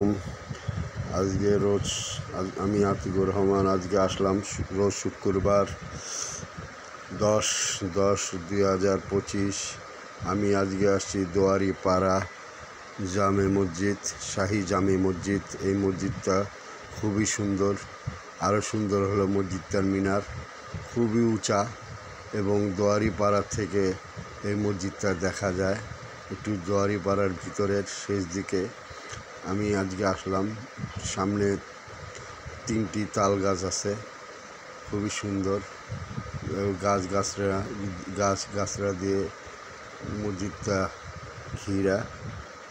আজকে আমি আতিকুর রহমান আজকে আসলাম রোজ শুক্রবার 10/10/2025। আমি আজকে আসছি দোয়ারি পাড়া জামে মসজিদ, শাহী জামে মসজিদ। এই মসজিদটা খুবই সুন্দর। আরও সুন্দর হলো মসজিদটার মিনার খুবই উঁচা এবং দোয়ারি পাড়া থেকে এই মসজিদটা দেখা যায়। একটু দোয়ারি পাড়ার ভিতরের শেষ দিকে আমি আজকে আসলাম। সামনে 3টি তাল গাছ আছে, খুবই সুন্দর। গাছগাছরা দিয়ে মসজিদটা ঘিরা,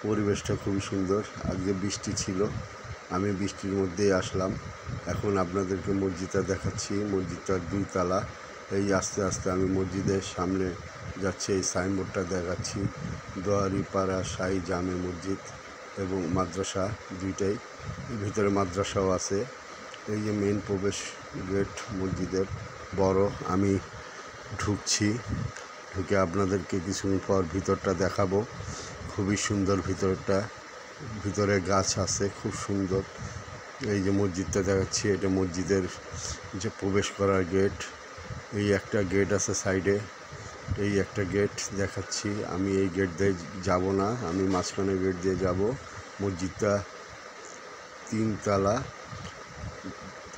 পরিবেশটা খুবই সুন্দর। আজকে বৃষ্টি ছিল, আমি বৃষ্টির মধ্যেই আসলাম। এখন আপনাদেরকে মসজিদটা দেখাচ্ছি। মসজিদটা 2 তালা। এই আস্তে আস্তে আমি মসজিদের সামনে যাচ্ছি। এই সাইনবোর্ডটা দেখাচ্ছি, দোয়ারি পাড়া শাহী জামে মসজিদ এবং মাদ্রাসা দুইটাই। ভিতরে মাদ্রাসাও আছে। এই যে মেন প্রবেশ গেট মসজিদের বড়। আমি ঢুকে আপনাদেরকে কিছুক্ষণ পর ভিতরটা দেখাবো। খুবই সুন্দর ভিতরটা, ভিতরে গাছ আছে খুব সুন্দর। এই যে মসজিদটা দেখাচ্ছি, এটা মসজিদের যে প্রবেশ করার গেট। এই একটা গেট আছে সাইডে, এই একটা গেট দেখাচ্ছি। আমি এই গেট দিয়ে যাব না, আমি মাঝখানে গেট দিয়ে যাব। মসজিদটা 3 তালা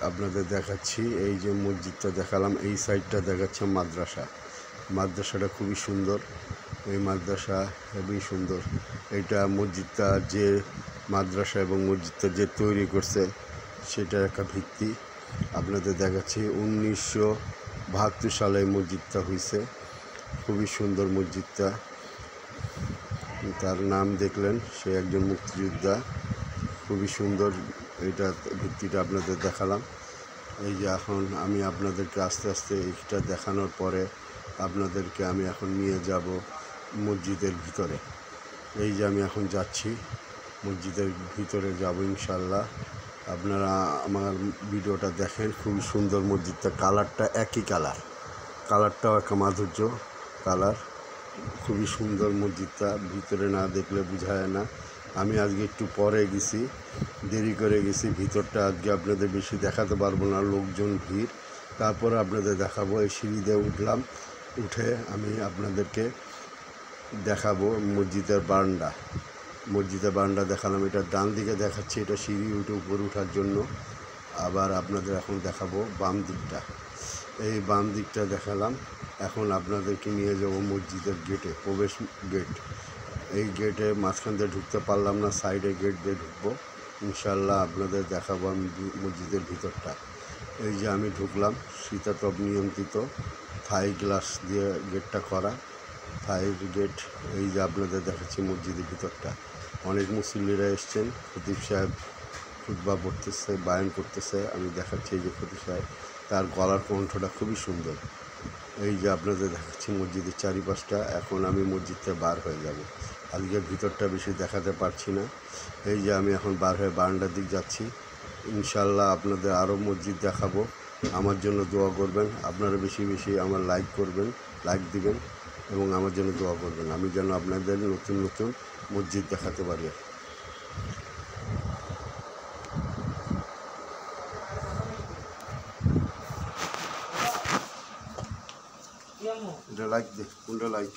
আপনাদের দেখাচ্ছি। এই যে মসজিদটা দেখালাম, এই সাইডটা দেখাচ্ছে মাদ্রাসাটা খুবই সুন্দর। এই মাদ্রাসা খুবই সুন্দর। এটা মসজিদটা যে মাদ্রাসা এবং মসজিদটা যে তৈরি করছে সেটার একটা ভিত্তি আপনাদের দেখাচ্ছি। 1972 সালে এই মসজিদটা হয়েছে। খুবই সুন্দর মসজিদটা। তার নাম দেখলেন, সে একজন মুক্তিযোদ্ধা। খুবই সুন্দর। এইটা ভিত্তিটা আপনাদের দেখালাম। এই যে এখন আমি আপনাদেরকে আস্তে আস্তে এইটা দেখানোর পরে আপনাদেরকে আমি এখন নিয়ে যাব মসজিদের ভিতরে। এই যে আমি এখন যাচ্ছি মসজিদের ভিতরে যাব ইনশাল্লাহ। আপনারা আমার ভিডিওটা দেখেন। খুবই সুন্দর মসজিদটা, কালারটা একই কালারটাও একটা মাধুর্য কালার। খুবই সুন্দর মসজিদটা, ভিতরে না দেখলে বোঝা যায় না। আমি আজকে একটু পরে গেছি, দেরি করে গেছি। ভিতরটা আজকে আপনাদের বেশি দেখাতে পারবো না, লোকজন ভিড়। তারপরে আপনাদের দেখাবো। এই সিঁড়ি দিয়ে উঠলাম, উঠে আমি আপনাদেরকে দেখাবো মসজিদের বারান্দা দেখালাম। এটা ডান দিকে দেখাচ্ছি, এটা সিঁড়ি উঠে উপরে ওঠার জন্য। আবার আপনাদের এখন দেখাবো বাম দিকটা। এই বাম দিকটা দেখালাম। এখন আপনাদেরকে নিয়ে যাব মসজিদের গেটে, প্রবেশ গেট। এই গেটে মাঝখান দিয়ে ঢুকতে পারলাম না, সাইডে গেট দিয়ে ঢুকবো ইনশাল্লাহ। আপনাদের দেখাবো আমি মসজিদের ভিতরটা। এই যে আমি ঢুকলাম, শীতাতপ নিয়ন্ত্রিত থাই গ্লাস দিয়ে গেটটা করা, থাই গেট। এই যে আপনাদের দেখাচ্ছি মসজিদের ভিতরটা। অনেক মুসল্লিরা এসছেন, খতিব সাহেব খুতবা পড়তেছে, বায়ান করতেছে। আমি দেখাচ্ছি এই যে খতিব সাহেব, তার গলার কণ্ঠটা খুবই সুন্দর। এই যে আপনাদের দেখাচ্ছি মসজিদের চারিপাশটা। এখন আমি মসজিদটা বার হয়ে যাব, আজকে ভিতরটা বেশি দেখাতে পারছি না। এই যে আমি এখন বার হয়ে বারান্দার দিক যাচ্ছি। ইনশাল্লাহ আপনাদের আরও মসজিদ দেখাবো। আমার জন্য দোয়া করবেন, আপনারা বেশি বেশি আমার লাইক দিবেন এবং আমার জন্য দোয়া করবেন, আমি যেন আপনাদের নতুন নতুন মসজিদ দেখাতে পারি। এটা লাইক দে, কোনটা লাইক।